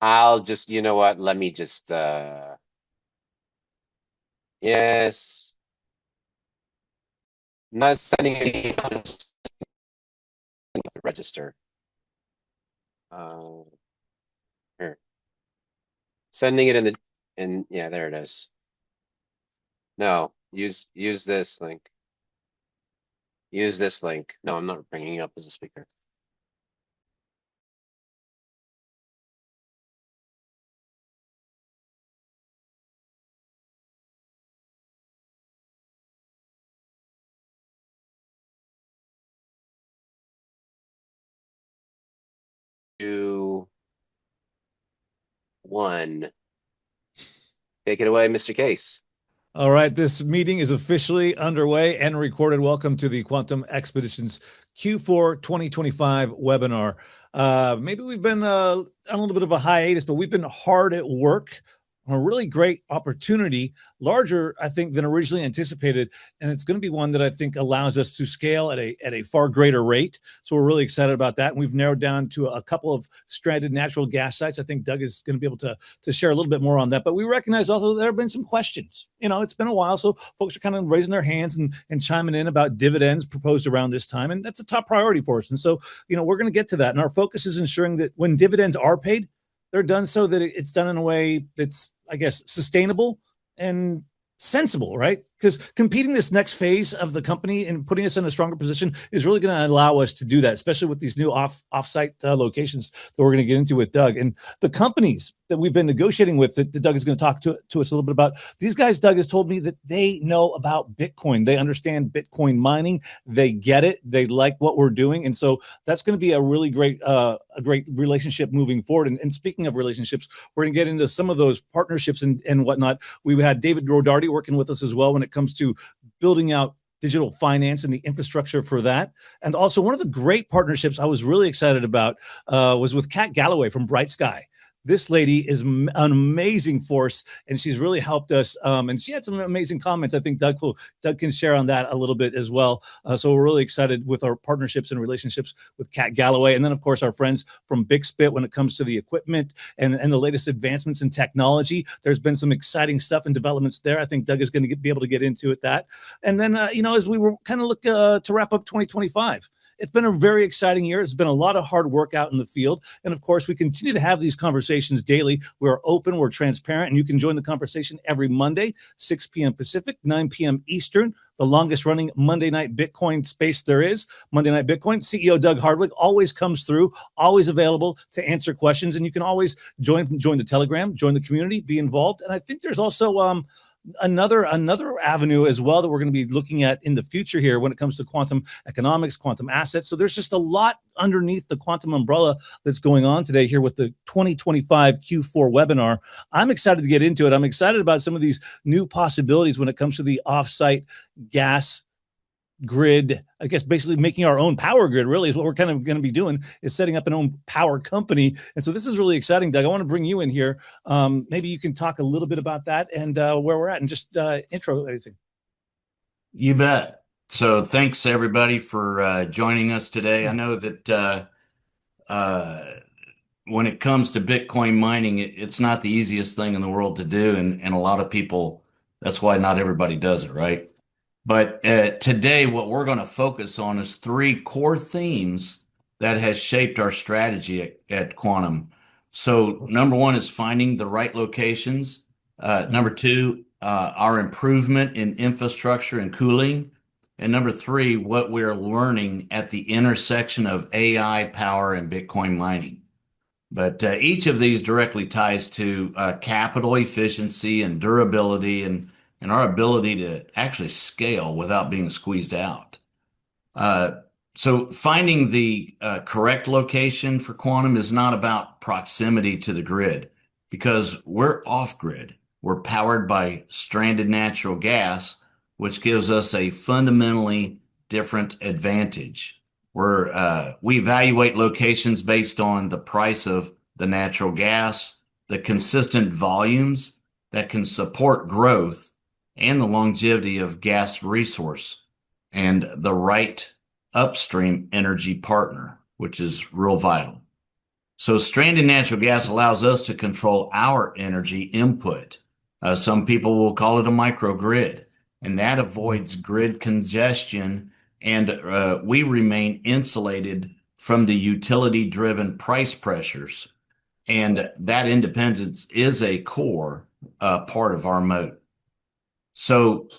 I'll just, you know what? Let me just, yes, not sending any email, just register. Uh, Here, sending it in yeah, there it is. No, use this link. Use this link. No, I'm not bringing you up as a speaker. Two, one. Take it away, Mr. Case. All right, this meeting is officially underway and recorded. Welcome to the Quantum Expeditions Q4 2025 webinar. Maybe we've been on a little bit of a hiatus, but we've been hard at work on a really great opportunity, larger, I think, than originally anticipated. And it's going to be one that I think allows us to scale at a far greater rate. So we're really excited about that. And we've narrowed down to a couple of stranded natural gas sites. I think Doug is going to be able to share a little bit more on that. But we recognize also there have been some questions. You know, it's been a while, so folks are kind of raising their hands and chiming in about dividends proposed around this time. And that's a top priority for us. And so, you know, we're going to get to that. And our focus is ensuring that when dividends are paid, they're done so that it's done in a way that's, I guess, sustainable and sensible, right? Because competing this next phase of the company and putting us in a stronger position is really going to allow us to do that, especially with these new offsite locations that we're going to get into with Doug. And the companies that we've been negotiating with that Doug is going to talk to us a little bit about, these guys, Doug has told me that they know about Bitcoin. They understand Bitcoin mining. They get it. They like what we're doing. And so that's going to be a really great relationship moving forward. And speaking of relationships, we're going to get into some of those partnerships and whatnot. We had David Rodarty working with us as well when it comes to building out digital finance and the infrastructure for that. And also one of the great partnerships I was really excited about was with Kat Galloway from Bright Sky. This lady is an amazing force, and she's really helped us. And she had some amazing comments. I think Doug can share on that a little bit as well. So we're really excited with our partnerships and relationships with Kat Galloway, and then of course our friends from BigSpit when it comes to the equipment and the latest advancements in technology. There's been some exciting stuff and developments there. I think Doug is going to be able to get into it that. And then you know, as we were kind of look to wrap up 2025. It's been a very exciting year. It's been a lot of hard work out in the field. And of course, we continue to have these conversations daily. We're open, we're transparent, and you can join the conversation every Monday, 6 p.m. Pacific, 9 p.m. Eastern, the longest running Monday Night Bitcoin space there is. Monday Night Bitcoin, CEO Doug Hardwick always comes through, always available to answer questions. And you can always join the Telegram, join the community, be involved. And I think there's also another avenue as well that we're going to be looking at in the future here when it comes to quantum economics, quantum assets. So there's just a lot underneath the quantum umbrella that's going on today here with the 2025 Q4 webinar. I'm excited to get into it. I'm excited about some of these new possibilities when it comes to the offsite gas grid. I guess basically making our own power grid really is what we're kind of going to be doing, is setting up an own power company. And so this is really exciting. Doug, I want to bring you in here. Maybe you can talk a little bit about that and where we're at, and just intro anything. You bet. So thanks everybody for joining us today. I know that when it comes to Bitcoin mining, it's not the easiest thing in the world to do, and a lot of people, that's why not everybody does it, right? But today, what we're going to focus on is three core themes that has shaped our strategy at Quantum. So number one is finding the right locations. Number two, our improvement in infrastructure and cooling. And number three, what we're learning at the intersection of AI, power, and Bitcoin mining. But each of these directly ties to capital efficiency and durability and our ability to actually scale without being squeezed out. So finding the correct location for Quantum is not about proximity to the grid, because we're off grid. We're powered by stranded natural gas, which gives us a fundamentally different advantage. We evaluate locations based on the price of the natural gas, the consistent volumes that can support growth, and the longevity of gas resource, and the right upstream energy partner, which is real vital. So stranded natural gas allows us to control our energy input. Some people will call it a microgrid, and that avoids grid congestion, and we remain insulated from the utility-driven price pressures. And that independence is a core part of our moat. So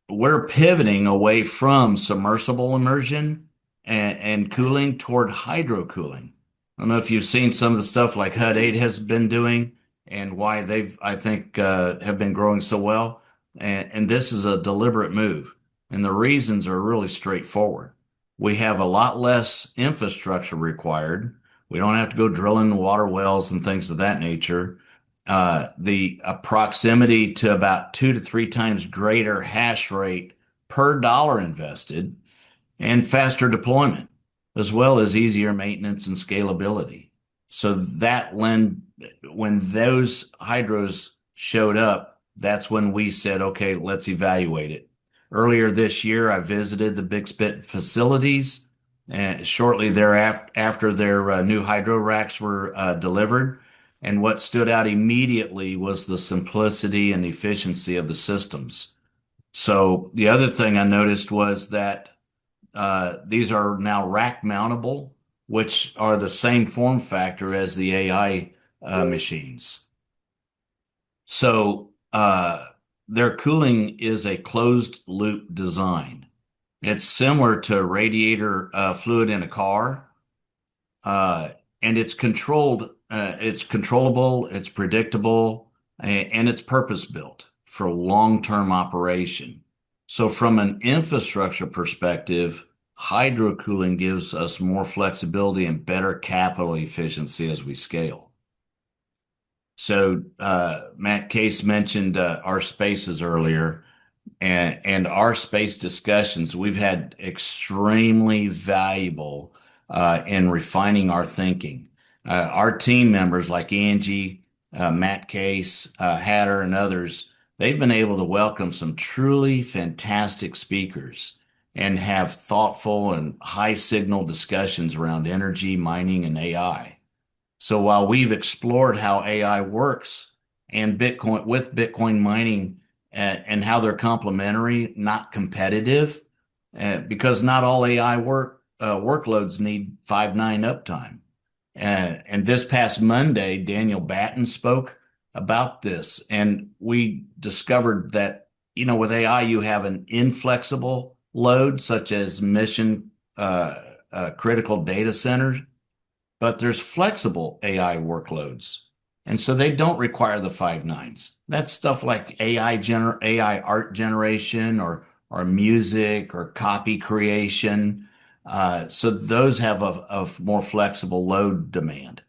we're pivoting away from submersible immersion and cooling toward hydro cooling. I don't know if you've seen some of the stuff like Hut 8 has been doing and why they've, I think, have been growing so well. And this is a deliberate move. And the reasons are really straightforward. We have a lot less infrastructure required. We don't have to go drilling water wells and things of that nature. The proximity to about 2 to 3 times greater hash rate per dollar invested and faster deployment, as well as easier maintenance and scalability. So when those hydros showed up, that's when we said, okay, let's evaluate it. Earlier this year, I visited the Big Spit facilities, and shortly thereafter, after their new hydro racks were delivered. And what stood out immediately was the simplicity and efficiency of the systems. So the other thing I noticed was that these are now rack mountable, which are the same form factor as the AI machines. So their cooling is a closed loop design. It's similar to radiator fluid in a car, and it's controlled. It's controllable, it's predictable, and it's purpose built for long-term operation. So from an infrastructure perspective, hydro cooling gives us more flexibility and better capital efficiency as we scale. So Matt Case mentioned our spaces earlier, and our space discussions, we've had extremely valuable in refining our thinking. Our team members like Angie, Matt Case, Hatter, and others, they've been able to welcome some truly fantastic speakers and have thoughtful and high signal discussions around energy, mining, and AI. So while we've explored how AI works and Bitcoin with Bitcoin mining and how they're complementary, not competitive, because not all AI workloads need 5.9 uptime. And this past Monday, Daniel Batten spoke about this, and we discovered that, with AI, you have an inflexible load, such as mission critical data centers, but there's flexible AI workloads. And so they don't require the 5.9s. That's stuff like AI art generation or music or copy creation. So those have a more flexible load demand.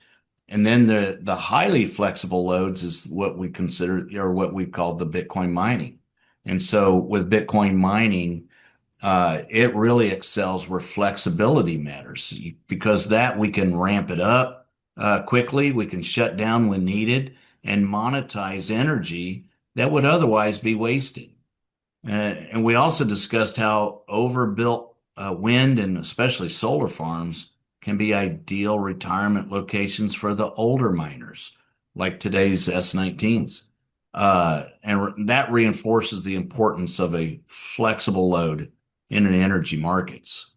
And then the highly flexible loads is what we consider, or what we've called the Bitcoin mining. And so with Bitcoin mining, it really excels where flexibility matters, because that we can ramp it up quickly, we can shut down when needed, and monetize energy that would otherwise be wasted. And we also discussed how overbuilt wind and especially solar farms can be ideal retirement locations for the older miners, like today's S19s. And that reinforces the importance of a flexible load in an energy markets.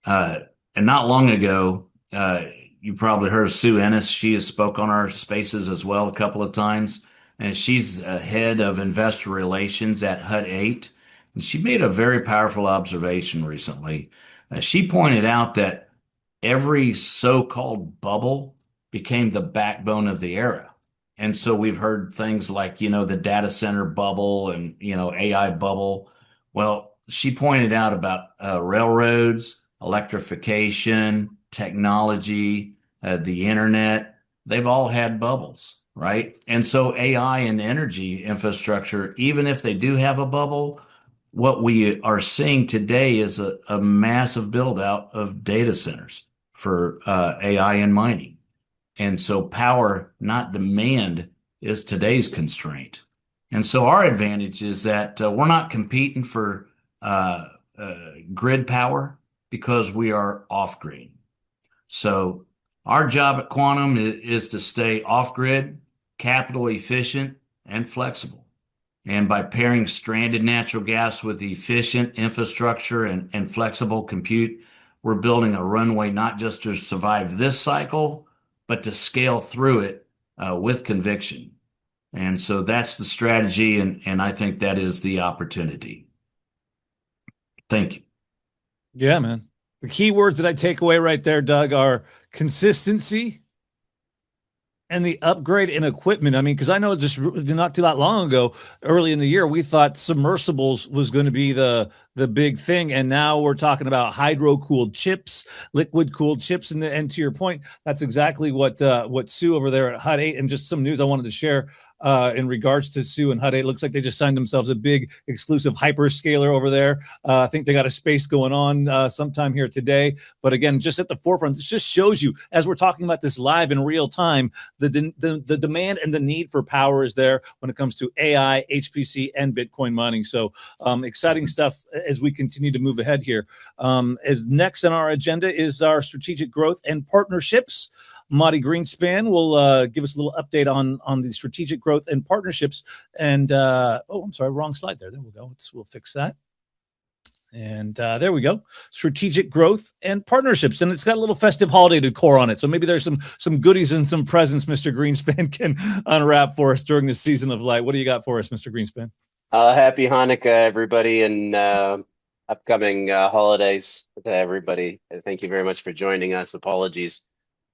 And not long ago, you probably heard of Sue Ennis. She has spoke on our spaces as well a couple of times, and she's head of investor relations at Hut 8. And she made a very powerful observation recently. She pointed out that every so-called bubble became the backbone of the era. And so we've heard things like, the data center bubble and, AI bubble. Well, she pointed out about railroads, electrification, technology, the internet. They've all had bubbles, right? And so AI and energy infrastructure, even if they do have a bubble, what we are seeing today is a massive build out of data centers for AI and mining. And so power, not demand, is today's constraint. And so our advantage is that we're not competing for grid power. because we are off grid. So our job at Quantum is to stay off grid, capital efficient, and flexible. And by pairing stranded natural gas with efficient infrastructure and flexible compute, we're building a runway not just to survive this cycle, but to scale through it with conviction. And so that's the strategy, and I think that is the opportunity. Thank you. Yeah, man. The key words that I take away right there, Doug, are consistency and the upgrade in equipment. I mean, because I know just not too that long ago, early in the year, we thought submersibles was going to be the big thing, and now we're talking about hydro cooled chips, liquid cooled chips, and to your point, that's exactly what Sue over there at Hut 8, and just some news I wanted to share. In regards to Sue and Hut 8, looks like they just signed themselves a big exclusive hyperscaler over there. I think they got a space going on sometime here today. But again, just at the forefront, this just shows you, as we're talking about this live in real time, the demand and the need for power is there when it comes to AI, HPC, and Bitcoin mining. So exciting stuff as we continue to move ahead here. As next on our agenda is our strategic growth and partnerships. Madi Greenspan will give us a little update on the strategic growth and partnerships. And I'm sorry, wrong slide there. There we go. We'll fix that. And there we go. Strategic growth and partnerships, and it's got a little festive holiday decor on it. So maybe there's some goodies and some presents Mr. Greenspan can unwrap for us during the season of light. What do you got for us, Mr. Greenspan? Happy Hanukkah, everybody, and upcoming holidays to everybody. Thank you very much for joining us. Apologies.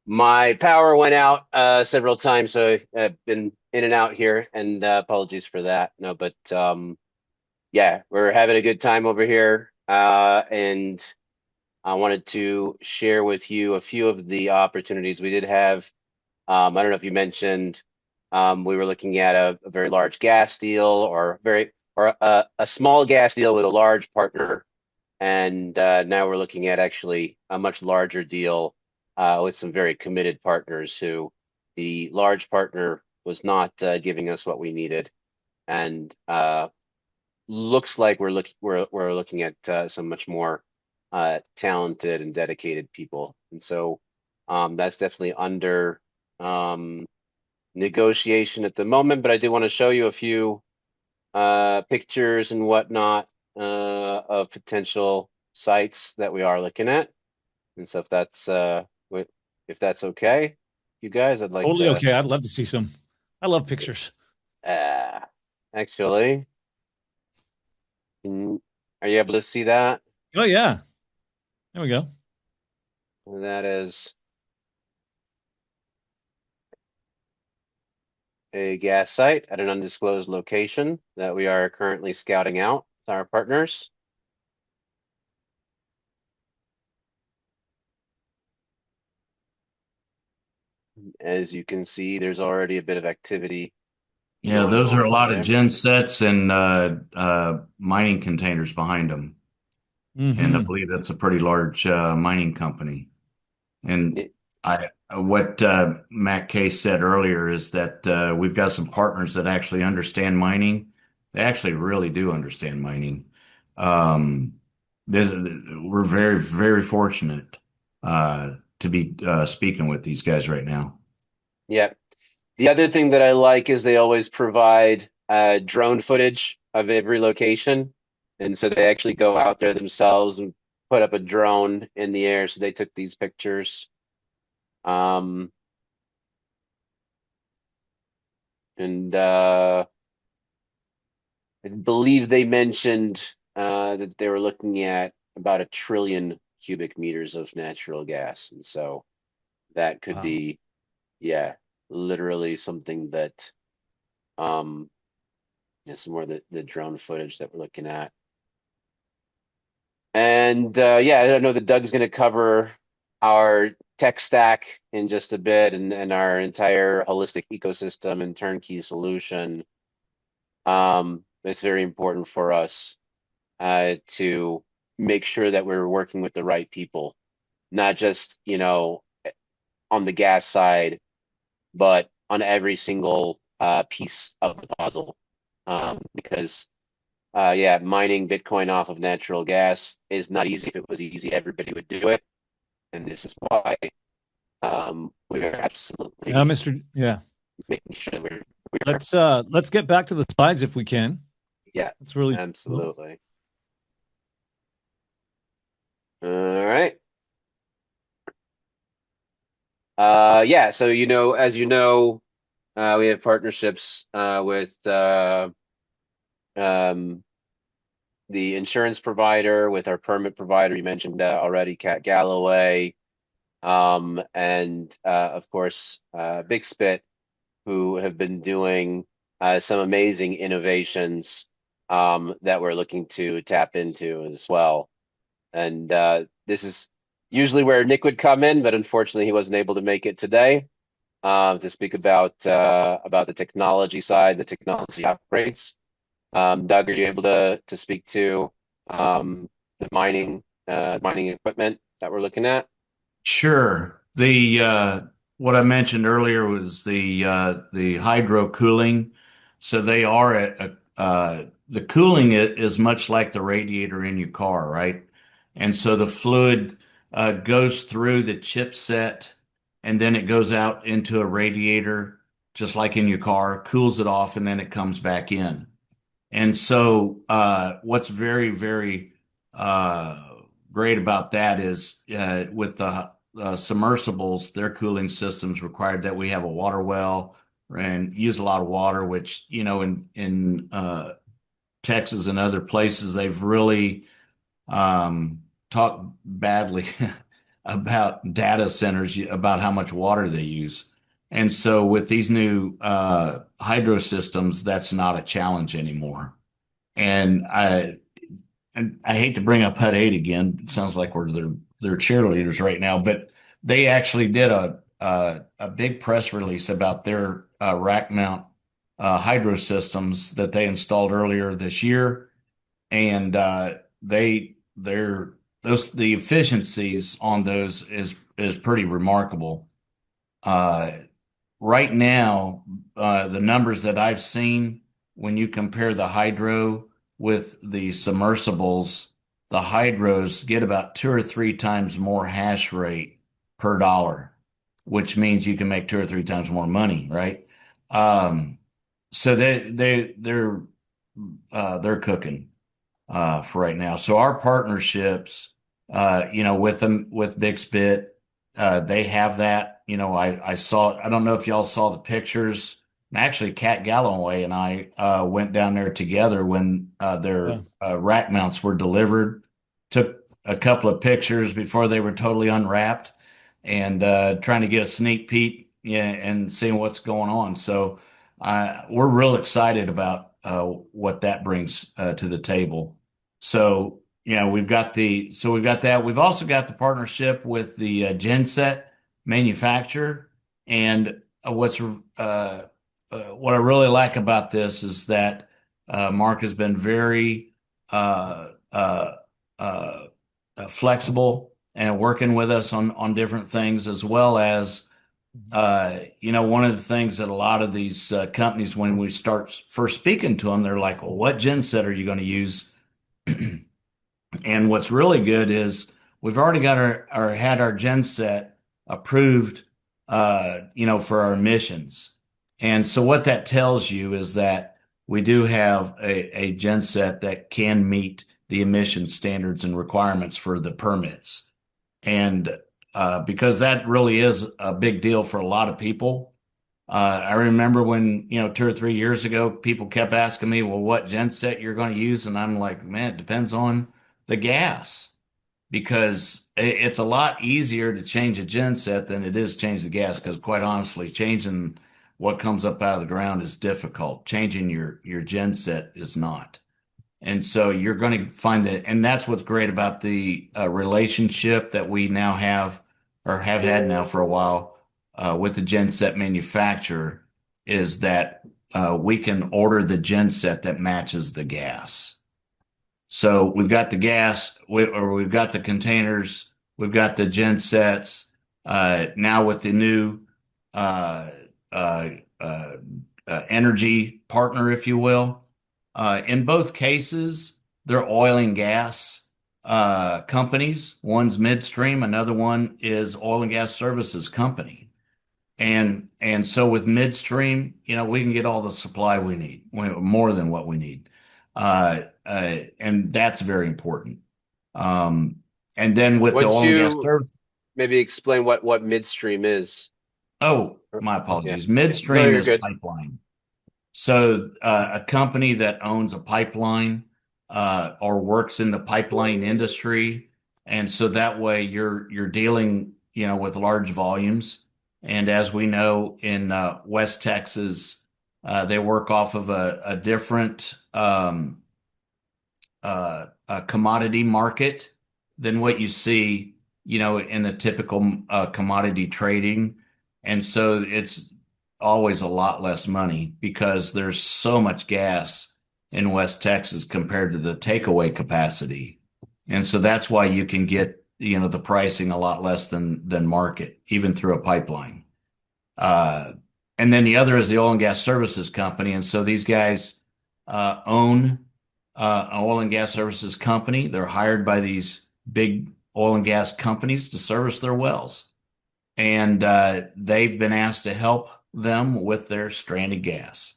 My power went out several times, so I've been in and out here, and apologies for that. No, but yeah, we're having a good time over here, and I wanted to share with you a few of the opportunities we did have. I don't know if you mentioned we were looking at a very large gas deal, or a small gas deal with a large partner, and now we're looking at actually a much larger deal with some very committed partners who the large partner was not giving us what we needed, and looks like we're looking at some much more talented and dedicated people, and so that's definitely under negotiation at the moment. But I do want to show you a few pictures and whatnot of potential sites that we are looking at, and so if that's okay, you guys, I'd like Totally to. okay. I'd love to see some. I love pictures. Actually, are you able to see that? Oh yeah. There we go. That is a gas site at an undisclosed location that we are currently scouting out with our partners. As you can see, there's already a bit of activity. Yeah, going those on are a lot there. of gen sets and mining containers behind them. And I believe that's a pretty large mining company. And what Matt Case said earlier is that we've got some partners that actually understand mining. They actually really do understand mining. We're very, very fortunate to be speaking with these guys right now. Yeah. The other thing that I like is they always provide drone footage of every location. And so they actually go out there themselves and put up a drone in the air. So they took these pictures. And I believe they mentioned that they were looking at about 1 trillion cubic meters of natural gas. And so that could be, yeah, literally something that, some more of the drone footage that we're looking at. And yeah, I don't know that Doug's going to cover our tech stack in just a bit, and our entire holistic ecosystem and turnkey solution. It's very important for us to make sure that we're working with the right people, not just, on the gas side, but on every single piece of the puzzle. Because yeah, mining Bitcoin off of natural gas is not easy. If it was easy, everybody would do it. And this is why we are absolutely Yeah. making sure that we are. Let's get back to the slides if we can. Yeah, That's really cool. absolutely. All right. Yeah, so as you know, we have partnerships with um, the insurance provider, with our permit provider. You mentioned already, Cat Galloway, and of course, Big Spit, who have been doing some amazing innovations that we're looking to tap into as well. And this is usually where Nick would come in, but unfortunately, he wasn't able to make it today to speak about the technology side, the technology upgrades. Doug, are you able to speak to the mining equipment that we're looking at? Sure. The what I mentioned earlier was the hydro cooling. So they are the cooling is much like the radiator in your car, right? And so the fluid goes through the chipset and then it goes out into a radiator, just like in your car, cools it off, and then it comes back in. And so, what's very, very great about that is with the submersibles, their cooling systems required that we have a water well and use a lot of water, which, in Texas and other places, they've really talked badly about data centers, about how much water they use. And so with these new hydro systems, that's not a challenge anymore. And I hate to bring up Hut 8 again. It sounds like we're their cheerleaders right now, but they actually did a big press release about their rack mount hydro systems that they installed earlier this year, and the efficiencies on those is pretty remarkable. Uh, right now, the numbers that I've seen, when you compare the hydro with the submersibles, the hydros get about 2 or 3 times more hash rate per dollar, which means you can make 2 or 3 times more money, right? So they're cooking for right now. So our partnerships, with them, with Big Spit, they have that. I saw. I don't know if y'all saw the pictures. And actually, Cat Galloway and I went down there together when their rack mounts were delivered. Took a couple of pictures before they were totally unwrapped, and trying to get a sneak peek, yeah, and seeing what's going on. So we're real excited about what that brings to the table. So we've got that. We've also got the partnership with the genset manufacturer, and what I really like about this is that Mark has been very uh, uh, flexible and working with us on different things, as well as one of the things that a lot of these companies, when we start first speaking to them, they're like, "Well, what genset are you going to use?" And what's really good is we've already got our genset approved, for our emissions. And so what that tells you is that we do have a genset that can meet the emission standards and requirements for the permits. And because that really is a big deal for a lot of people. I remember when, 2 or 3 years ago, people kept asking me, well, what genset you're going to use? And I'm like, man, it depends on the gas, because it's a lot easier to change a genset than it is change the gas. Because quite honestly, changing what comes up out of the ground is difficult. Changing your genset is not. And so you're going to find that, and that's what's great about the relationship that we now have, or have had now for a while, with the genset manufacturer, is that we can order the genset that matches the gas. So we've got the gas, or we've got the containers, we've got the gensets. Now with the new uh, uh, energy partner, if you will. In both cases, they're oil and gas companies. One's midstream, another one is oil and gas services company. And so with midstream, we can get all the supply we need, more than what we need. And that's very important. Um, and then with the Once oil and gas you service, maybe explain what midstream is. oh, my Yeah. apologies. Yeah. No, Midstream you're is good. pipeline. So a company that owns a pipeline or works in the pipeline industry, and so that way you're dealing, with large volumes. And as we know in West Texas, they work off of a different a commodity market than what you see, in the typical commodity trading. And so it's always a lot less money because there's so much gas in West Texas compared to the takeaway capacity. And so that's why you can get, the pricing a lot less than market, even through a pipeline. Uh, and then the other is the oil and gas services company. And so these guys own an oil and gas services company. They're hired by these big oil and gas companies to service their wells. And they've been asked to help them with their stranded gas.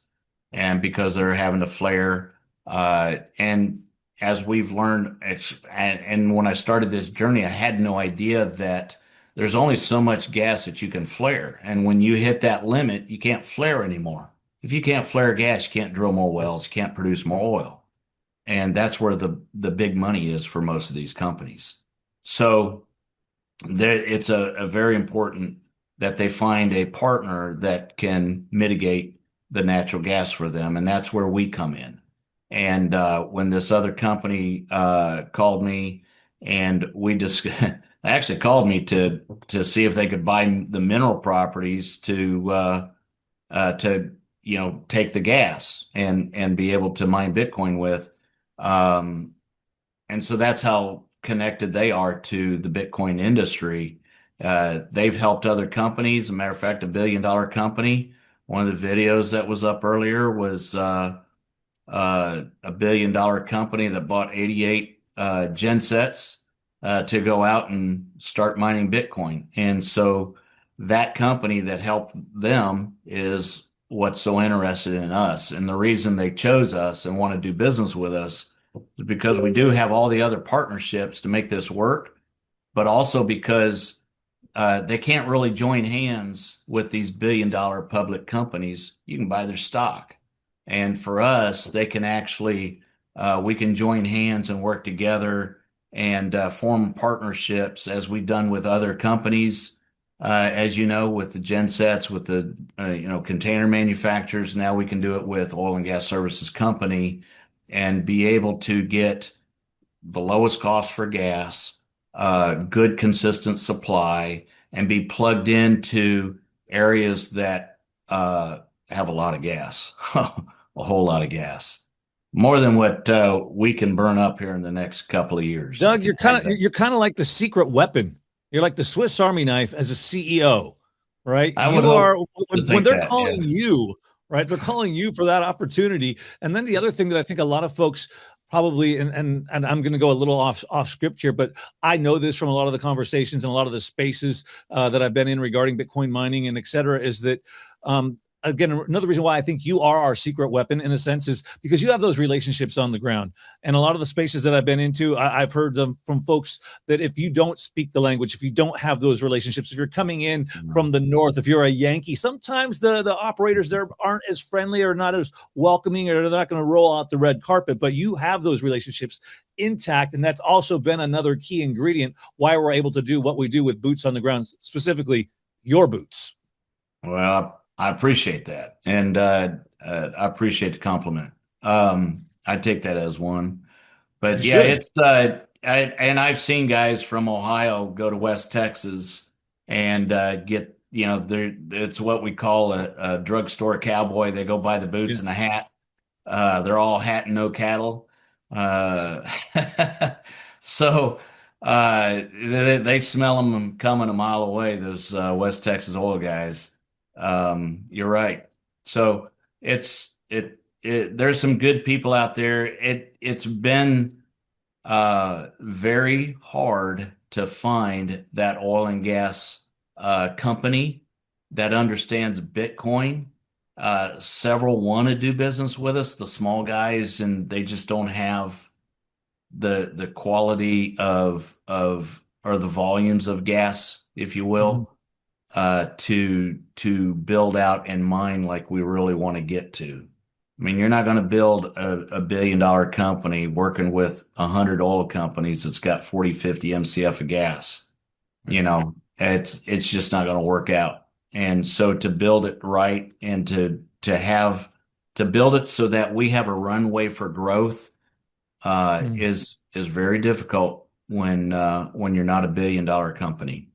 And because they're having to flare, and as we've learned, and when I started this journey, I had no idea that there's only so much gas that you can flare. And when you hit that limit, you can't flare anymore. If you can't flare gas, you can't drill more wells, you can't produce more oil. And that's where the big money is for most of these companies. So it's a very important that they find a partner that can mitigate the natural gas for them, and that's where we come in. And when this other company called me, and we just they actually called me to see if they could buy the mineral properties to take the gas and be able to mine Bitcoin with. Um, and so that's how connected they are to the Bitcoin industry. They've helped other companies. As a matter of fact, $1 billion company. One of the videos that was up earlier was $1 billion company that bought 88 gensets to go out and start mining Bitcoin. And so that company that helped them is what's so interested in us. And the reason they chose us and want to do business with us is because we do have all the other partnerships to make this work, but also because they can't really join hands with these billion-dollar public companies. You can buy their stock. And for us, they can actually, we can join hands and work together and form partnerships as we've done with other companies. As you know, with the gensets, with the container manufacturers, now we can do it with oil and gas services company and be able to get the lowest cost for gas, good consistent supply, and be plugged into areas that have a lot of gas, a whole lot of gas, more than what we can burn up here in the next couple of years. Doug, you're kind of like the secret weapon. You're like the Swiss Army knife as a CEO, right? I would You are hope to when think they're that, calling yeah. you, right? They're calling you for that opportunity. And then the other thing that I think a lot of folks probably, and I'm going to go a little off script here, but I know this from a lot of the conversations and a lot of the spaces that I've been in regarding Bitcoin mining and et cetera, is that again, another reason why I think you are our secret weapon in a sense is because you have those relationships on the ground. And a lot of the spaces that I've been into, I've heard from folks that if you don't speak the language, if you don't have those relationships, if you're coming in from the north, if you're a Yankee, sometimes the operators there aren't as friendly or not as welcoming, or they're not going to roll out the red carpet, but you have those relationships intact. And that's also been another key ingredient why we're able to do what we do with boots on the ground, specifically your boots. Well, I appreciate that, and I appreciate the compliment. I take that as one, but You yeah, should. it's and I've seen guys from Ohio go to West Texas and get it's what we call a drugstore cowboy. They go buy the boots Yeah. and the hat. They're all hat and no cattle. Uh, so they smell them coming a mile away. Those West Texas oil guys. You're right. So it there's some good people out there. It's been very hard to find that oil and gas company that understands Bitcoin. Several want to do business with us, the small guys, and they just don't have the quality of or the volumes of gas, if you Mhm. will, to build out and mine like we really want to get to. I mean, you're not going to build a billion-dollar company working with 100 oil companies that's got 40, 50 MCF of gas. You know, it's just not going to work out. And so to build it right and to build it so that we have a runway for growth Mhm. is very difficult when you're not a billion-dollar company.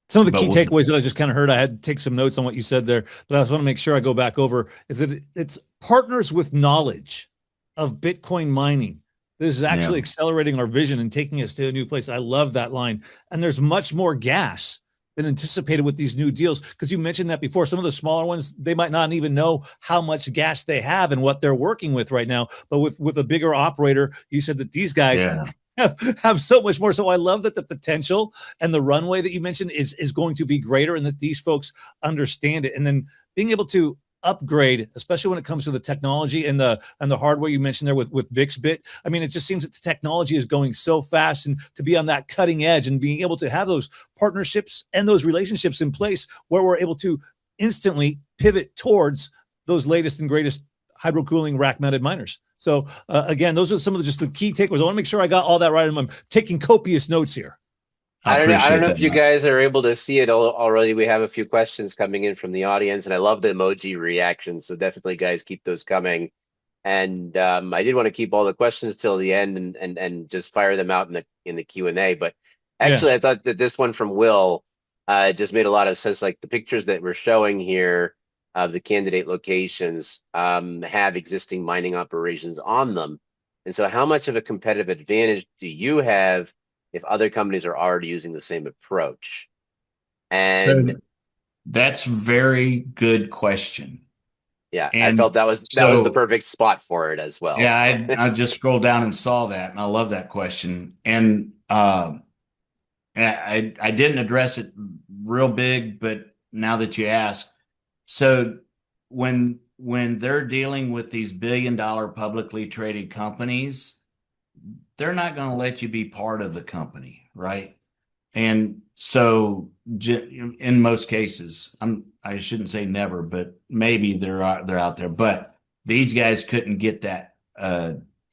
Some of the But key takeaways that I just kind of heard, I had to take some notes on what you said there, but I just want to make sure I go back over is that it's partners with knowledge of Bitcoin mining. This is yeah, actually accelerating our vision and taking us to a new place. I love that line. And there's much more gas than anticipated with these new deals. Because you mentioned that before, some of the smaller ones, they might not even know how much gas they have and what they're working with right now. But with a bigger operator, you said that these guys yeah. have so much more. So I love that the potential and the runway that you mentioned is going to be greater and that these folks understand it. And then being able to upgrade, especially when it comes to the technology and the hardware you mentioned there with Bixbit. I mean, it just seems that the technology is going so fast, and to be on that cutting edge and being able to have those partnerships and those relationships in place where we're able to instantly pivot towards those latest and greatest hydro cooling rack mounted miners. So again, those are some of just the key takeaways. I want to make sure I got all that right. I'm taking copious notes here. I I don't appreciate know that, if you Matt. guys are able to see it already. We have a few questions coming in from the audience, and I love the emoji reactions. So definitely, guys, keep those coming. And I did want to keep all the questions till the end and just fire them out in the Q&A. But Yeah. actually, I thought that this one from Will just made a lot of sense. Like the pictures that we're showing here of the candidate locations have existing mining operations on them. And so, how much of a competitive advantage do you have if other companies are already using the same approach? And So that's very good question. yeah, I felt And that was the so, perfect spot for it as well. yeah, I just scrolled down and saw that, and I love that question. And I didn't address it real big, but now that you ask, so when they're dealing with these billion-dollar publicly traded companies, they're not going to let you be part of the company, right? And so, in most cases, I shouldn't say never, but maybe they're out there. But these guys couldn't get that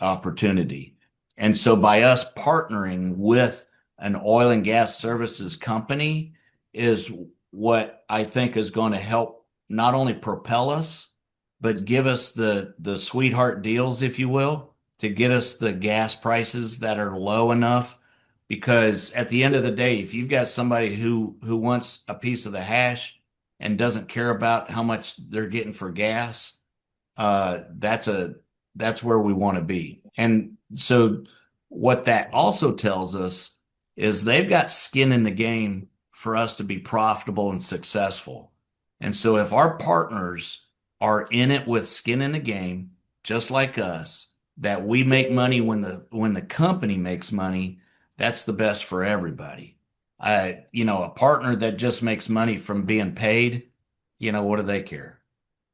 opportunity, and so by us partnering with an oil and gas services company is what I think is going to help not only propel us, but give us the sweetheart deals, if you will, to get us the gas prices that are low enough because at the end of the day, if you've got somebody who wants a piece of the hash and doesn't care about how much they're getting for gas, that's where we want to be. And so what that also tells us is they've got skin in the game for us to be profitable and successful. And so if our partners are in it with skin in the game, just like us, that we make money when the company makes money, that's the best for everybody. A partner that just makes money from being paid, what do they care?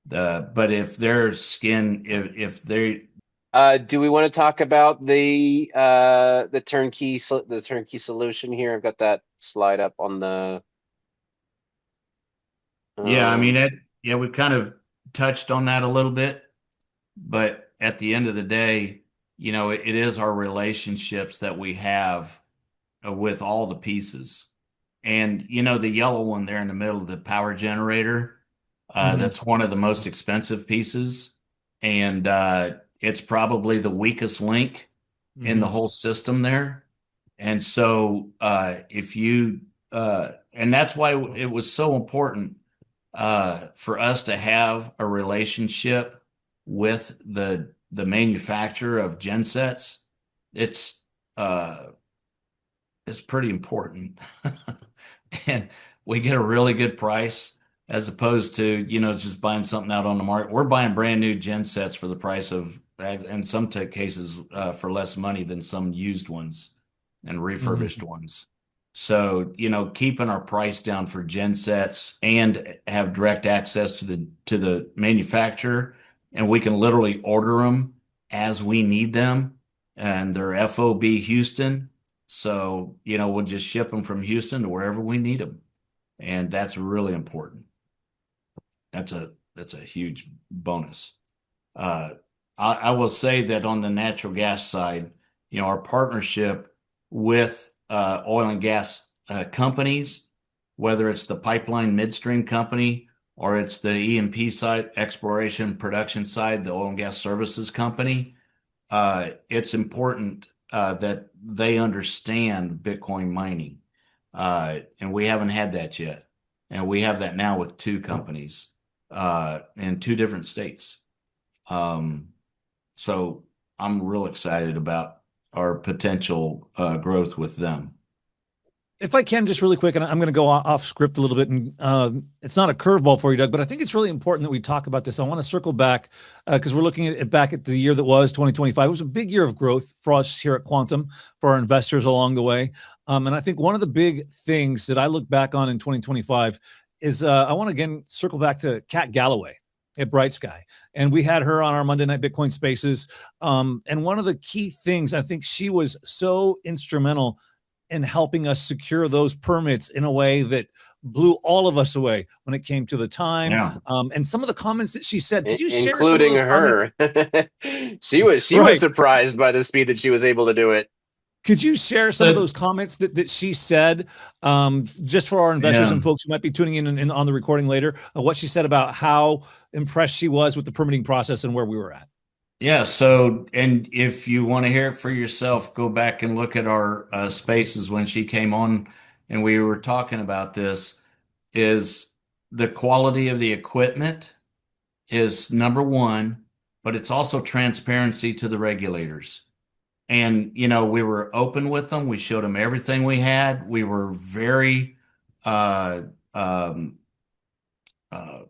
But if their skin, if they, Do we want to talk about the turnkey solution here? I've got that slide up on the yeah, I mean um it, yeah, we've kind of touched on that a little bit, but at the end of the day, it is our relationships that we have with all the pieces. And the yellow one there in the middle of the power generator, Mhm. that's one of the most expensive pieces, and it's probably the weakest link in the Mhm. whole system there. And so, and that's why it was so important for us to have a relationship with the manufacturer of gensets. It's uh, it's pretty important, and we get a really good price. as opposed to, just buying something out on the market. We're buying brand new gen sets for the price of, in some cases, for less money than some used ones and refurbished Mhm. ones. So, keeping our price down for gen sets and have direct access to the manufacturer, and we can literally order them as we need them, and they're FOB Houston. So, we'll just ship them from Houston to wherever we need them. And that's really important. That's a huge bonus. Uh, I will say that on the natural gas side, our partnership with oil and gas companies, whether it's the pipeline midstream company or it's the E&P side, exploration production side, the oil and gas services company, it's important that they understand Bitcoin mining. And we haven't had that yet. And we have that now with two companies in two different states. Um, so I'm real excited about our potential growth with them. If I can, just really quick, and I'm going to go off script a little bit, and it's not a curveball for you, Doug, but I think it's really important that we talk about this. I want to circle back because we're looking at back at the year that was 2025. It was a big year of growth for us here at Quantum, for our investors along the way. And I think one of the big things that I look back on in 2025 is I want to again circle back to Kat Galloway at Bright Sky. And we had her on our Monday Night Bitcoin Spaces. And one of the key things, I think she was so instrumental in helping us secure those permits in a way that blew all of us away when it came to the time. Yeah. And some of the comments that she said, could you share some of including those comments? her. She was Right. surprised by the speed that she was able to do it. Could you share some of those comments that she said, just for our investors Yeah. and folks who might be tuning in on the recording later, what she said about how impressed she was with the permitting process and where we were at? Yeah. So, and if you want to hear it for yourself, go back and look at our spaces when she came on and we were talking about this. Is the quality of the equipment is number one, but it's also transparency to the regulators. And, we were open with them. We showed them everything we had. We were very, uh, um, uh,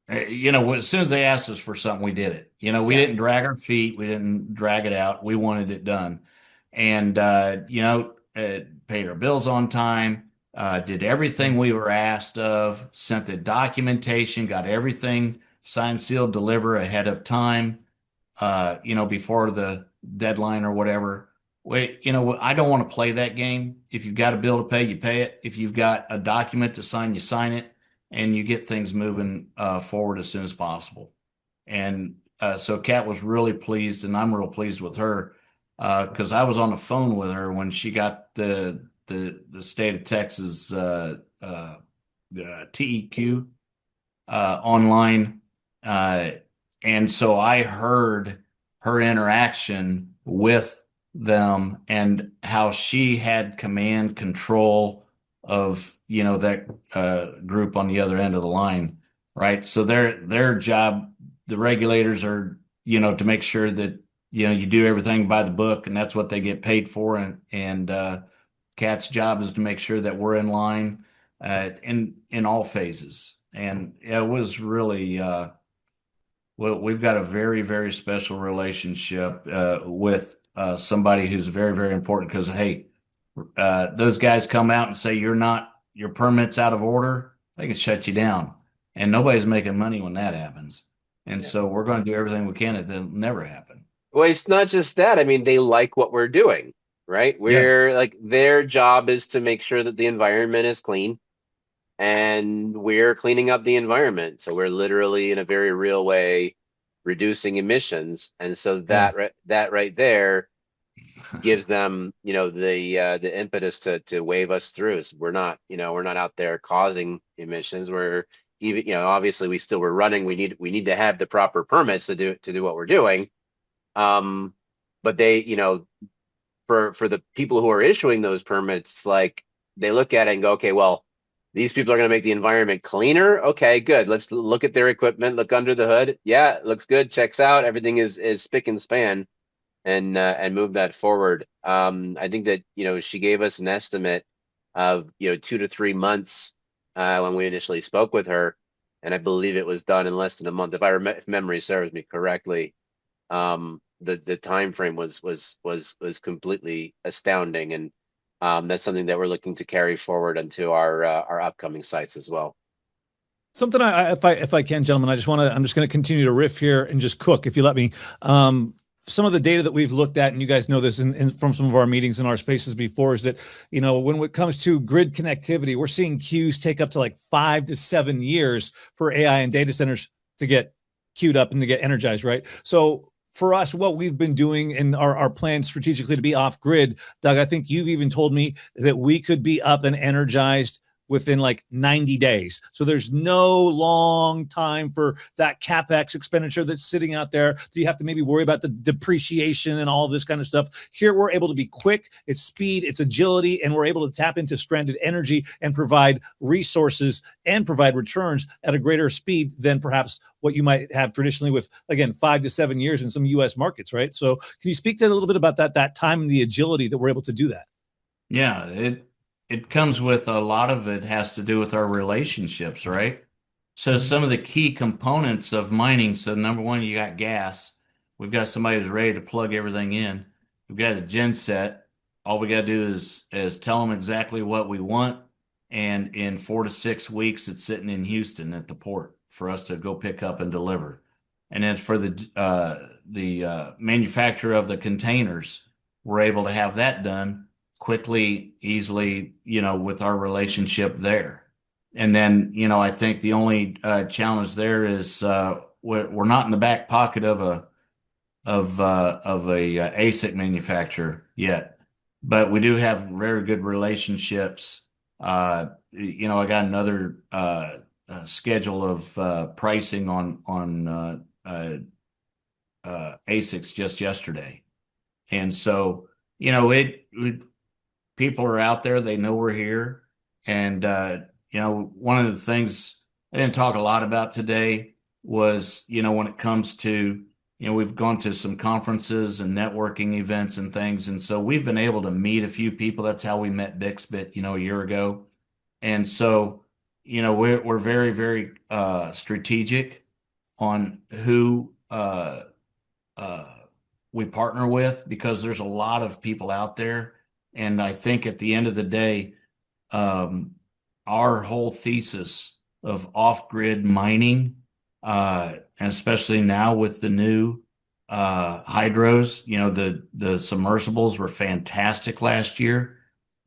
as soon as they asked us for something, we did it. We Yeah. didn't drag our feet. We didn't drag it out. We wanted it done. And, paid our bills on time, did everything we were asked of, sent the documentation, got everything signed, sealed, deliver ahead of time, before the deadline or whatever. Wait, I don't want to play that game. If you've got a bill to pay, you pay it. If you've got a document to sign, you sign it, and you get things moving forward as soon as possible. And so Kat was really pleased, and I'm real pleased with her because I was on the phone with her when she got the state of Texas TEQ online. And so I heard her interaction with them and how she had command control of, that group on the other end of the line, right? So their job, the regulators are, to make sure that, you do everything by the book, and that's what they get paid for. And Kat's job is to make sure that we're in line in all phases. And it was really well, we've got a very, very special relationship with somebody who's very, very important because, hey, those guys come out and say your permit's out of order, they can shut you down. And nobody's making money when that happens. And Yeah. so we're going to do everything we can that that'll never happen. Well, it's not just that. I mean, they like what we're doing, right? Yeah. We're like, their job is to make sure that the environment is clean, and we're cleaning up the environment. So we're literally, in a very real way, reducing emissions. And so Yeah. that right there gives them, the impetus to wave us through. So we're not out there causing emissions. We're even, obviously we're running. We need to have the proper permits to do what we're doing. But they, for the people who are issuing those permits, like, they look at it and go, okay, well, these people are going to make the environment cleaner. Okay, good. Let's look at their equipment, look under the hood. Yeah, it looks good, checks out. Everything is spick and span, and move that forward. I think that, she gave us an estimate of, 2 to 3 months when we initially spoke with her, and I believe it was done in less than a month. If memory serves me correctly, the time frame was completely astounding, and that's something that we're looking to carry forward into our upcoming sites as well. Something if I can, gentlemen, I'm just going to continue to riff here and just cook, if you let me. Some of the data that we've looked at, and you guys know this from some of our meetings in our spaces before, is that, when it comes to grid connectivity, we're seeing queues take up to like 5 to 7 years for AI and data centers to get queued up and to get energized, right? So for us, what we've been doing in our plan strategically to be off grid, Doug, I think you've even told me that we could be up and energized within like 90 days. So there's no long time for that CapEx expenditure that's sitting out there. So you have to maybe worry about the depreciation and all of this kind of stuff. Here, we're able to be quick, it's speed, it's agility, and we're able to tap into stranded energy and provide resources and provide returns at a greater speed than perhaps what you might have traditionally with, again, 5 to 7 years in some US markets, right? So can you speak to a little bit about that time and the agility that we're able to do that? Yeah, it comes with a lot of it has to do with our relationships, right? So Mhm. some of the key components of mining. So number one, you got gas. We've got somebody who's ready to plug everything in. We've got a gen set. All we got to do is tell them exactly what we want, and in 4 to 6 weeks, it's sitting in Houston at the port for us to go pick up and deliver. And then for the manufacturer of the containers, we're able to have that done quickly, easily, with our relationship there. And then, I think the only challenge there is we're not in the back pocket of a ASIC manufacturer yet, but we do have very good relationships. I got another schedule of pricing on ASICs just yesterday, and so people are out there, they know we're here. And, one of the things I didn't talk a lot about today was, when it comes to, we've gone to some conferences and networking events and things. And so we've been able to meet a few people. That's how we met Bixbit, a year ago. And so, we're very, very strategic on who uh, we partner with, because there's a lot of people out there. And I think at the end of the day, um, our whole thesis of off-grid mining, and especially now with the new hydros, the submersibles were fantastic last year.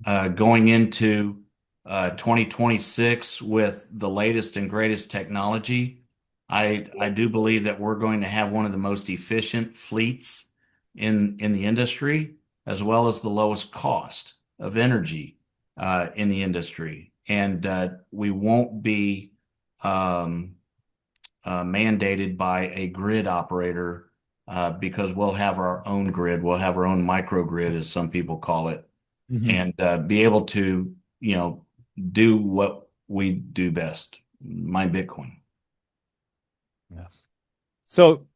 Going into 2026 with the latest and greatest technology, I do believe that we're going to have one of the most efficient fleets in the industry, as well as the lowest cost of energy in the industry. And we won't be mandated by a grid operator, because we'll have our own grid. We'll have our own microgrid, as some people call it, Mhm. and be able to, do what we do best, mine Bitcoin. Yeah. So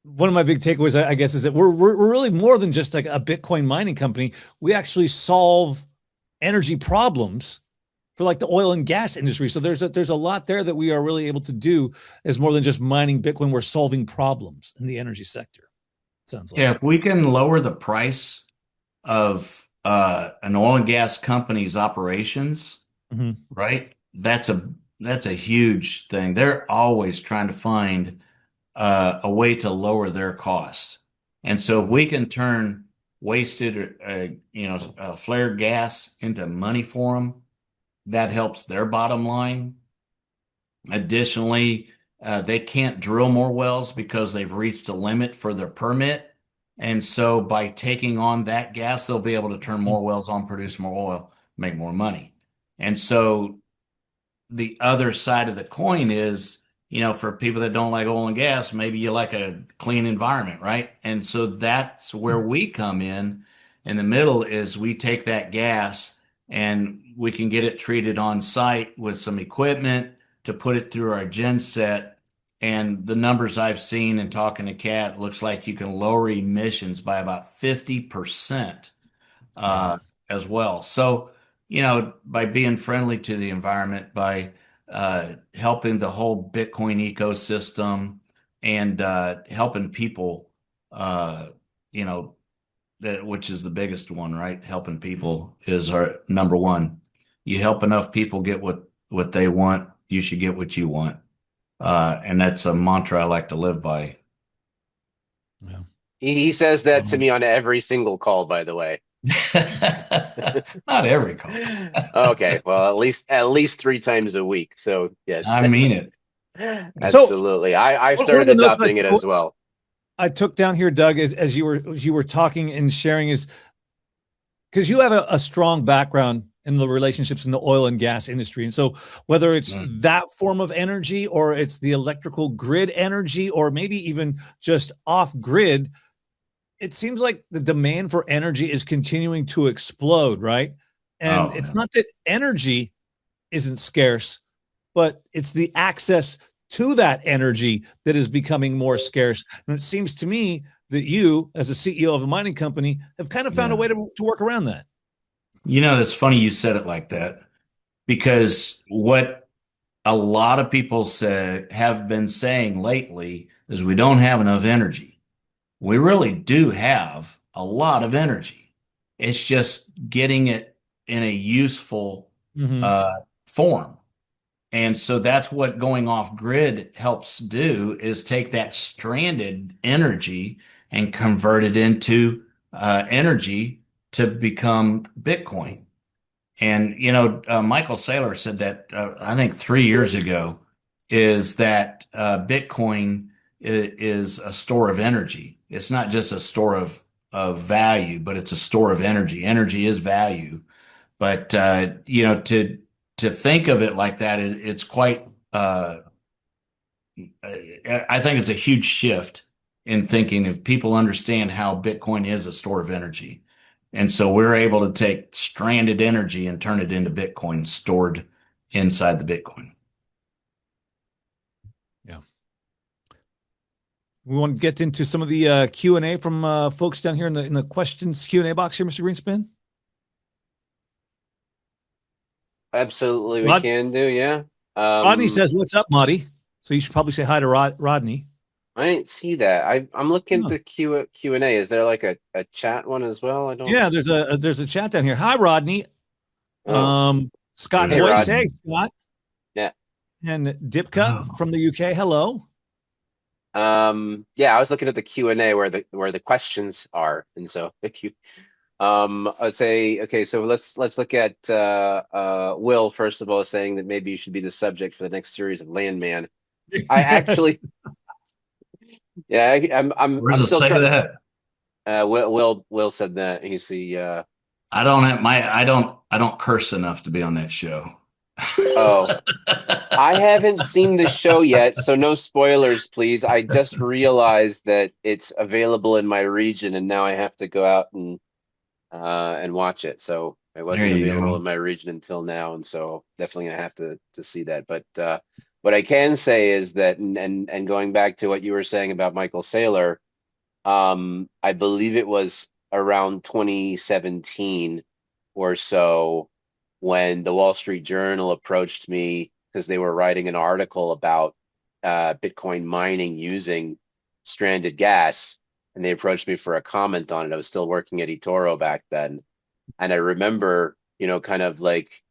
one of my big takeaways, I guess, is that we're really more than just like a Bitcoin mining company. We actually solve energy problems for like the oil and gas industry. So there's a lot there that we are really able to do as more than just mining Bitcoin. We're solving problems in the energy sector. Sounds like. Yeah, if we can lower the price of an oil and gas company's operations, Mhm. right? That's a huge thing. They're always trying to find a way to lower their costs. And so if we can turn wasted, flared gas into money for them, that helps their bottom line. Additionally, they can't drill more wells because they've reached a limit for their permit. And so by taking on that gas, they'll be able to turn more wells on, produce more oil, make more money. And so the other side of the coin is, for people that don't like oil and gas, maybe you like a clean environment, right? And so that's where we come in the middle, is we take that gas and we can get it treated on site with some equipment to put it through our gen set. And the numbers I've seen and talking to Cat, looks like you can lower emissions by about 50% Wow. as well. So by being friendly to the environment, by helping the whole Bitcoin ecosystem and helping people, uh, you know, which is the biggest one, right? Helping people is our number one. You help enough people get what they want, you should get what you want. And that's a mantra I like to live by. Yeah. He says that to Um, me on every single call, by the way. Not every call. Okay, well, at least 3 times a week. So yes, I mean it. So absolutely. I've one of started the notes adopting it as well. I took down here, Doug, as you were talking and sharing is because you have a strong background in the relationships in the oil and gas industry. And so whether it's Mm. that form of energy or it's the electrical grid energy or maybe even just off grid, it seems like the demand for energy is continuing to explode, right? And Oh, it's yeah. not that energy isn't scarce, but it's the access to that energy that is becoming more scarce. And it seems to me that you, as a CEO of a mining company, have kind of found a Yeah. way to work around that. It's funny you said it like that because what a lot of people have been saying lately is we don't have enough energy. We really do have a lot of energy. It's just getting it in a useful Mm-hmm. uh, form. And so that's what going off grid helps do is take that stranded energy and convert it into energy to become Bitcoin. And Michael Saylor said that I think 3 years ago is that Bitcoin is a store of energy. It's not just a store of value, but it's a store of energy. Energy is value. But to think of it like that, it's quite. I think it's a huge shift in thinking if people understand how Bitcoin is a store of energy. And so we're able to take stranded energy and turn it into Bitcoin stored inside the Bitcoin. Yeah. We want to get into some of the Q&A from folks down here in the questions Q&A box here, Mr. Greenspan. Absolutely, we Rod, can do, yeah. Rodney Um, says, "What's up, Marty?" So you should probably say hi to Rodney. I didn't see that. I'm looking at Oh. the Q&A. Is there like a chat one as well? I don't. Yeah, there's a chat down here. Hi, Rodney. Oh, Scott There's hey, a Boyce. Rod. Hey, Rodney. Scott. Yeah. And Dipka Oh, from the UK. Hello. Yeah, I was looking at the Q&A where the questions are, and so the Q. I'd say okay. So let's look at Will first of all saying that maybe you should be the subject for the next series of Landman. I Yes. actually, yeah, where I'm does it still say trying. that? Will said that he's the I don't curse enough to be on that show. oh. I haven't seen the show yet, so no spoilers, please. I just realized that it's available in my region, and now I have to go out and watch it. So it There wasn't you available go. in my region until now, and so definitely gonna have to see that. But what I can say is that, and going back to what you were saying about Michael Saylor, I believe it was around 2017 or so when the Wall Street Journal approached me because they were writing an article about Bitcoin mining using stranded gas, and they approached me for a comment on it. I was still working at eToro back then, and I remember, kind of like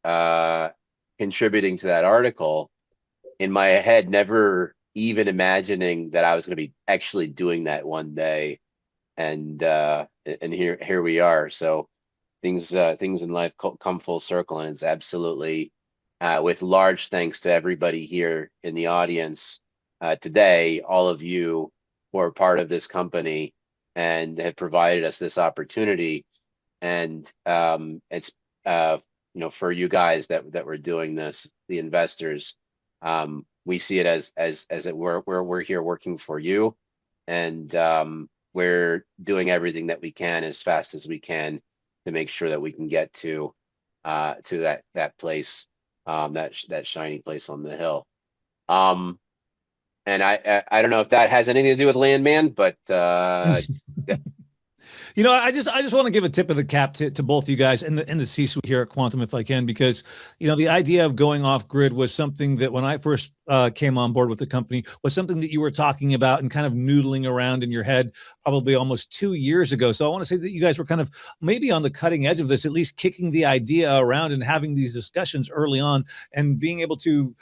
contributing to that article in my head, never even imagining that I was going to be actually doing that one day, and here we are. So things in life come full circle, and it's absolutely with large thanks to everybody here in the audience today, all of you who are part of this company and have provided us this opportunity. And it's for you guys that we're doing this, the investors. We see it as it we're here working for you, and we're doing everything that we can as fast as we can to make sure that we can get to that place, that shiny place on the hill. And I don't know if that has anything to do with Landman, but I just want to give a tip of the cap to both you guys and the C-suite here at Quantum, if I can, because the idea of going off grid was something that when I first came on board with the company was something that you were talking about and kind of noodling around in your head probably almost 2 years ago. So I want to say that you guys were kind of maybe on the cutting edge of this, at least kicking the idea around and having these discussions early on and being able to.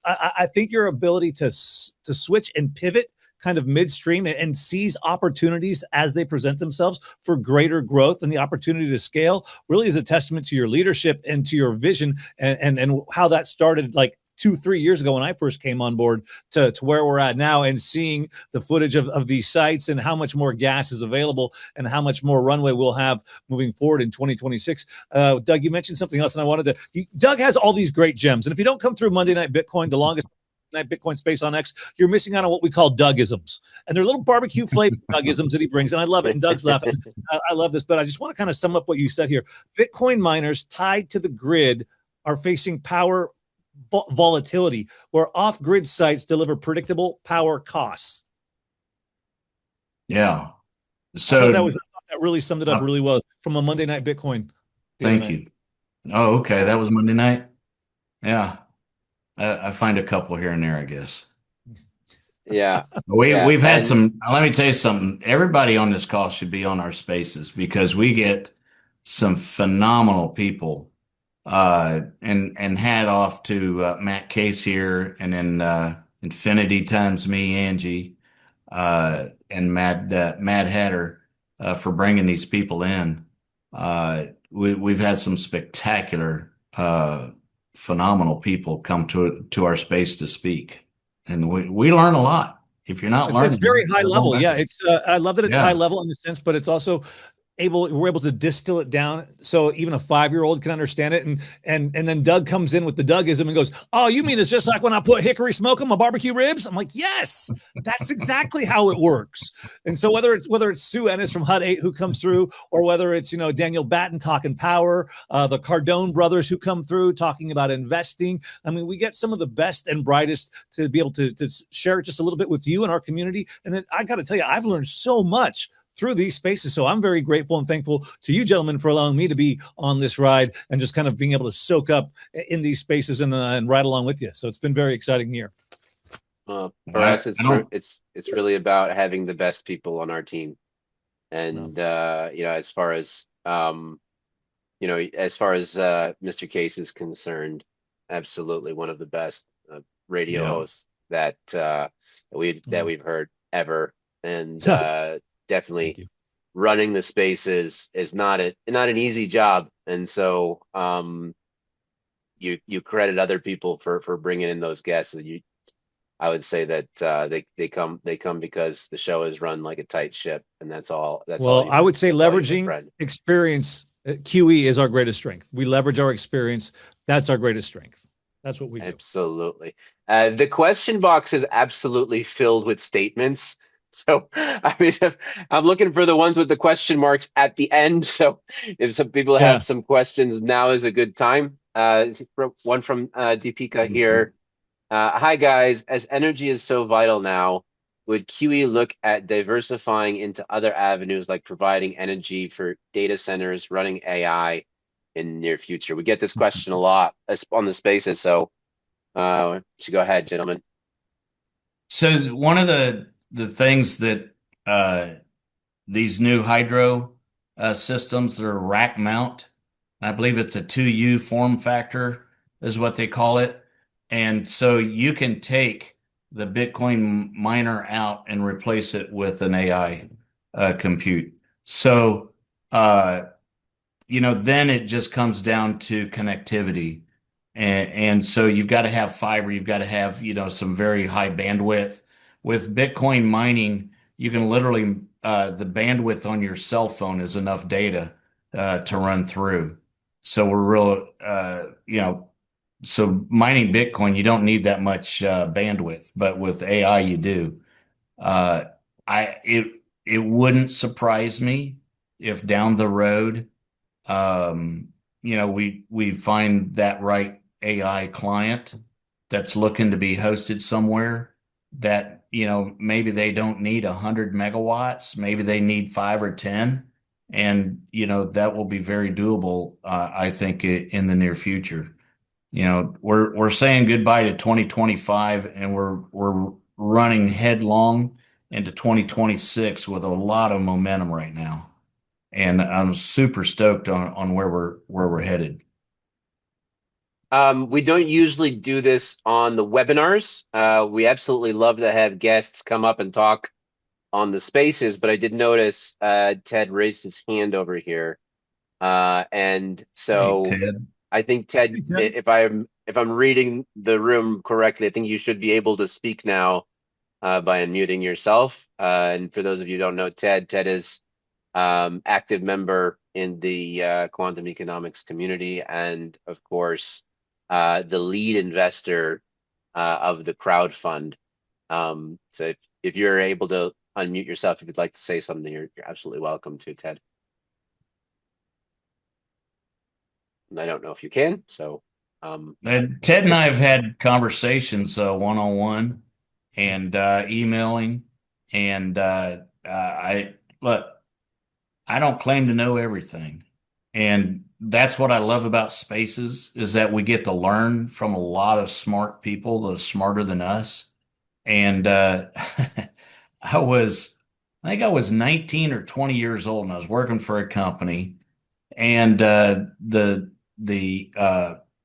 I think your ability to switch and pivot kind of midstream and seize opportunities as they present themselves for greater growth and the opportunity to scale really is a testament to your leadership and to your vision and how that started like 2-3 years ago when I first came on board to where we're at now, and seeing the footage of these sites and how much more gas is available and how much more runway we'll have moving forward in 2026. Doug, you mentioned something else, and I wanted to. Doug has all these great gems, and if you don't come through Monday Night Bitcoin, the longest night Bitcoin space on X, you're missing out on what we call Dougisms, and they're little barbecue flavored Dougisms that he brings, and I love it. And Doug's laughing. I love this, but I just want to kind of sum up what you said here. Bitcoin miners tied to the grid are facing power volatility, where off-grid sites deliver predictable power costs. Yeah. So that really summed it up really well from a Monday Night Bitcoin. Thank you. Oh, okay. That was Monday night. Yeah. I find a couple here and there, I guess. Yeah. We've had some, let me tell you something. Everybody on this call should be on our spaces because we get some phenomenal people. And hat off to Matt Case here, and then Infinity times me, Angie, and Mad Hatter for bringing these people in. We've had some spectacular, phenomenal people come to our space to speak, and we learn a lot. If you're not learning, it's very high level. Yeah, it's I love that it's high level in the sense, but it's also we're able to distill it down so even a 5-year-old can understand it. And then Doug comes in with the Dougism and goes, "Oh, you mean it's just like when I put hickory smoke on my barbecue ribs?" I'm like, "Yes, that's exactly how it works." And so whether it's Sue Ennis from Hut 8 who comes through, or whether it's Daniel Batten talking power, the Cardone brothers who come through talking about investing. I mean, we get some of the best and brightest to be able to share it just a little bit with you and our community. And then I got to tell you, I've learned so much through these spaces. So I'm very grateful and thankful to you gentlemen for allowing me to be on this ride and just kind of being able to soak up in these spaces and ride along with you. So it's been very exciting here. For us, it's really about having the best people on our team. And, as far as, Mr. Case is concerned, absolutely one of the best radio hosts that we've heard ever. And, definitely running the space is not an easy job, and so you credit other people for bringing in those guests. I would say that they come because the show is run like a tight ship, and that's all. I would say leveraging experience. QE is our greatest strength. We leverage our experience. That's our greatest strength. That's what we do. Absolutely. The question box is absolutely filled with statements. So I mean, I'm looking for the ones with the question marks at the end. So if some people have some questions, now is a good time. One from Deepika here. Hi guys, as energy is so vital now, would QE look at diversifying into other avenues like providing energy for data centers, running AI in the near future? We get this question a lot on the spaces. So should go ahead, gentlemen. So one of the things that these new hydro systems that are rack mount, I believe it's a 2U form factor is what they call it. And so you can take the Bitcoin miner out and replace it with an AI compute. So, then it just comes down to connectivity. And so you've got to have fiber, you've got to have, some very high bandwidth. With Bitcoin mining, you can literally, the bandwidth on your cell phone is enough data to run through. So so mining Bitcoin, you don't need that much bandwidth, but with AI, you do. It wouldn't surprise me if down the road, we find that right AI client that's looking to be hosted somewhere that maybe they don't need 100 megawatts, maybe they need 5 or 10, And, that will be very doable, I think, in the near future. We're saying goodbye to 2025 and we're running headlong into 2026 with a lot of momentum right now. And I'm super stoked on where we're headed. We don't usually do this on the webinars. We absolutely love to have guests come up and talk on the spaces, but I did notice Ted raised his hand over here. And Hey, so Ted. I think Ted, Hey, Ted. if I'm reading the room correctly, I think you should be able to speak now by unmuting yourself. And for those of you who don't know Ted is active member in the quantum economics community, and of course, the lead investor of the crowd fund. So if you're able to unmute yourself, if you'd like to say something, you're absolutely welcome to, Ted. And I don't know if you can, so And Ted and I have had conversations one-on-one and emailing. And I look, I don't claim to know everything. And that's what I love about spaces is that we get to learn from a lot of smart people that are smarter than us. And I was, I think I was 19 or 20 years old and I was working for a company and the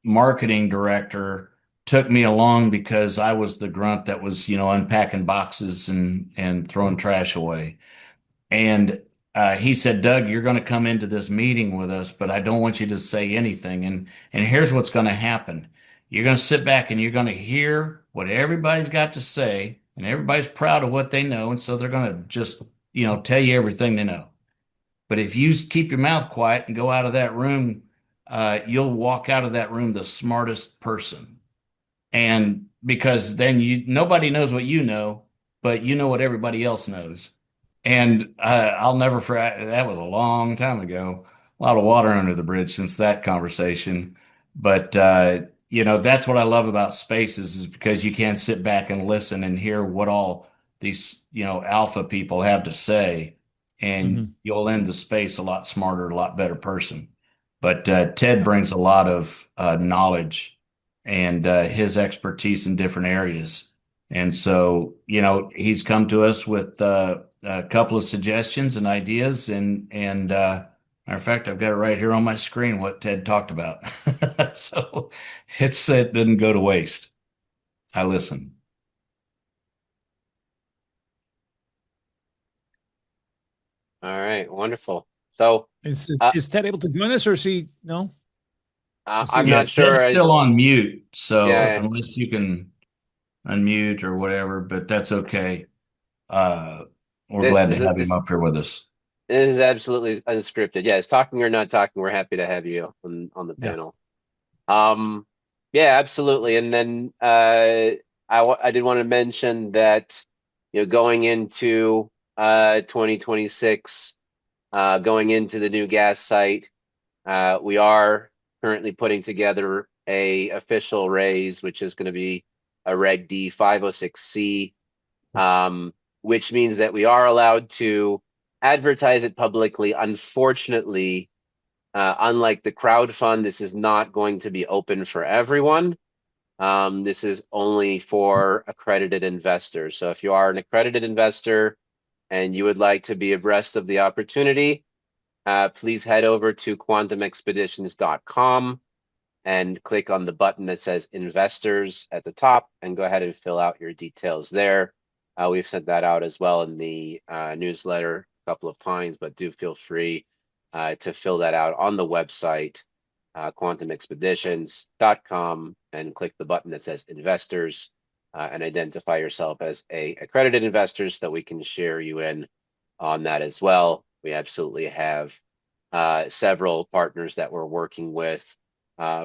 marketing director took me along because I was the grunt that was, unpacking boxes and throwing trash away. And he said, Doug, you're going to come into this meeting with us, but I don't want you to say anything. And here's what's going to happen. You're going to sit back and you're going to hear what everybody's got to say, and everybody's proud of what they know, and so they're going to just, tell you everything they know. But if you keep your mouth quiet and go out of that room, you'll walk out of that room the smartest person. And because then nobody knows what you know, but you know what everybody else knows. And I'll never forget, that was a long time ago. A lot of water under the bridge since that conversation. But that's what I love about spaces is because you can sit back and listen and hear what all these, alpha people have to say, and Mhm. you'll end the space a lot smarter, a lot better person. But Ted brings a lot of knowledge and his expertise in different areas. And so, he's come to us with a couple of suggestions and ideas, and matter of fact, I've got it right here on my screen what Ted talked about. So it didn't go to waste. I listen. all right, wonderful. So uh, Is Ted able to join us, or is he no? Let's see I'm what. Yeah, not sure. Ted's still on mute, so Yeah, unless you can unmute or whatever, but that's okay. Uh, we're this glad to is have him this up here with us. this is absolutely unscripted. Yes, talking or not talking, we're happy to have you on the Yeah. panel. Um, yeah, absolutely. And then I did want to mention that going into 2026, going into the new gas site, we are currently putting together a official raise, which is going to be a Reg D 506C, which means that we are allowed to advertise it publicly. Unfortunately, unlike the crowd fund, this is not going to be open for everyone. This is only for accredited investors. So if you are an accredited investor and you would like to be abreast of the opportunity, please head over to quantumexpeditions.com and click on the button that says investors at the top and go ahead and fill out your details there. We've sent that out as well in the newsletter a couple of times, but do feel free to fill that out on the website, quantumexpeditions.com, and click the button that says investors and identify yourself as a accredited investor so that we can share you in on that as well. We absolutely have several partners that we're working with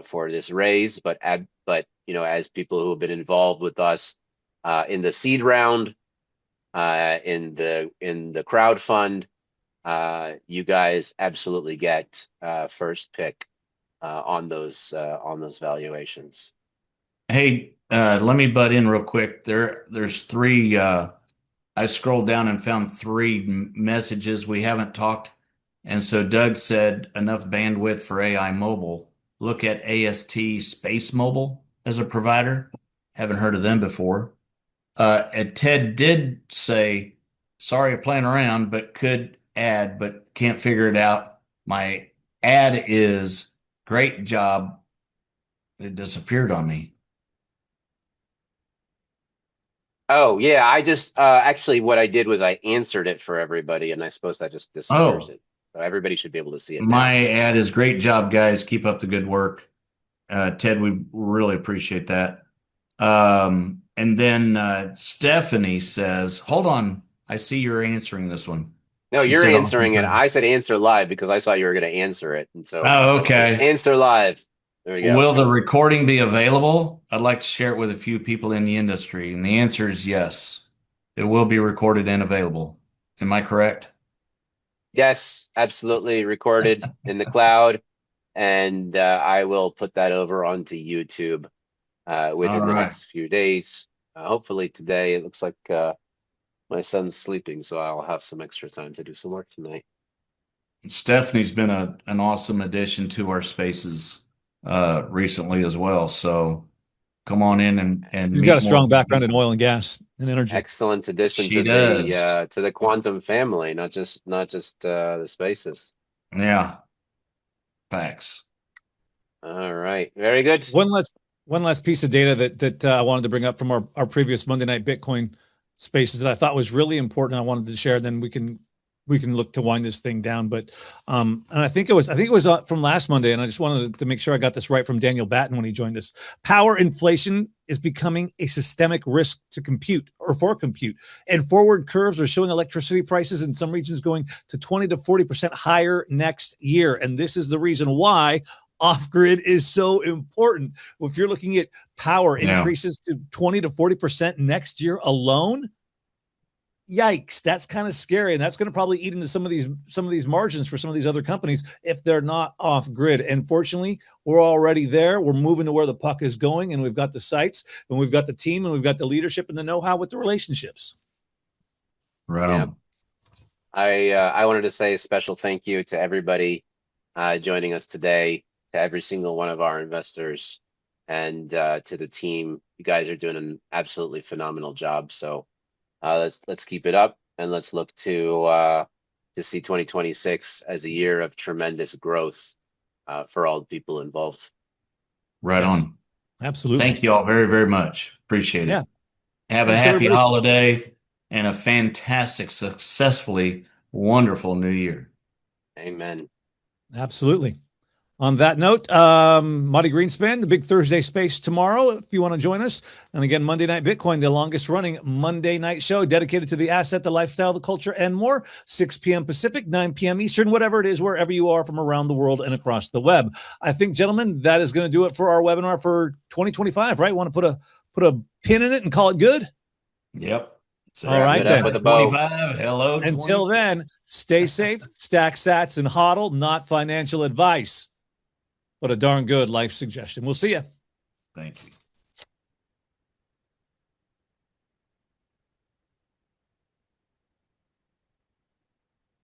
for this raise, but as people who have been involved with us in the seed round, in the crowd fund, you guys absolutely get first pick on those valuations. Hey, let me butt in real quick. There's three. I scrolled down and found three messages we haven't talked And so Doug said enough bandwidth for AI mobile. Look at AST Space Mobile as a provider. Haven't heard of them before. And Ted did say, sorry, I'm playing around, but could add, but can't figure it out. My ad is great job. It disappeared on me. Oh yeah, I just actually what I did was I answered it for everybody, and I suppose that just disappears Oh, it. So everybody should be able to see it now. my ad is great job, guys. Keep up the good work. Ted, we really appreciate that. And then Stephanie says, hold on. I see you're answering this one. No, She you're said, awesome answering it. job. I said answer live because I thought you were going to answer it, and so Oh, I said okay. answer live. There we go. Will the recording be available? I'd like to share it with a few people in the industry. And the answer is yes. It will be recorded and available. Am I correct? Yes, absolutely recorded in the cloud, and I will put that over onto YouTube All within the right. next few days. Hopefully today. It looks like my son's sleeping, so I'll have some extra time to do some work tonight. Stephanie's been an awesome addition to our spaces recently as well. So come on in and You've got meet a more strong of the background in people. oil and gas and energy. Excellent addition She does. to the quantum family, not just the spaces. Yeah, facts. All right, very good. One last piece of data that I wanted to bring up from our previous Monday Night Bitcoin spaces that I thought was really important. I wanted to share. Then we can look to wind this thing down. But and I think it was from last Monday, and I just wanted to make sure I got this right from Daniel Batten when he joined us. Power inflation is becoming a systemic risk to compute or for compute, and forward curves are showing electricity prices in some regions going to 20 to 40% higher next year. And this is the reason why off-grid is so important. If you're looking at power Yeah. increases to 20 to 40% next year alone, yikes, that's kind of scary. And that's going to probably eat into some of these margins for some of these other companies if they're not off-grid. And fortunately, we're already there. We're moving to where the puck is going, and we've got the sites, and we've got the team, and we've got the leadership and the know-how with the relationships. Right Yeah. on. I wanted to say a special thank you to everybody joining us today, to every single one of our investors, and to the team. You guys are doing an absolutely phenomenal job. So let's keep it up, and let's look to see 2026 as a year of tremendous growth for all the people involved. Right Yes, on. absolutely. Thank you all very, very much. Appreciate it. Yeah. Have a Thanks, happy everybody. holiday and a fantastic, successfully wonderful new year. Amen. Absolutely. On that note, Marty Greenspan, the big Thursday space tomorrow, if you want to join us. And again, Monday Night Bitcoin, the longest running Monday night show dedicated to the asset, the lifestyle, the culture, and more. 6 p.m. Pacific, 9 p.m. Eastern, whatever it is, wherever you are from around the world and across the web. I think, gentlemen, that is going to do it for our webinar for 2025, right? Want to put a pin in it and call it good? Yep. So All right, Wrap it up then. with a bow. 25. Hello, Until 26. then, stay safe, stack sats, and hodl, not financial advice, but a darn good life suggestion. We'll see you. Thank you.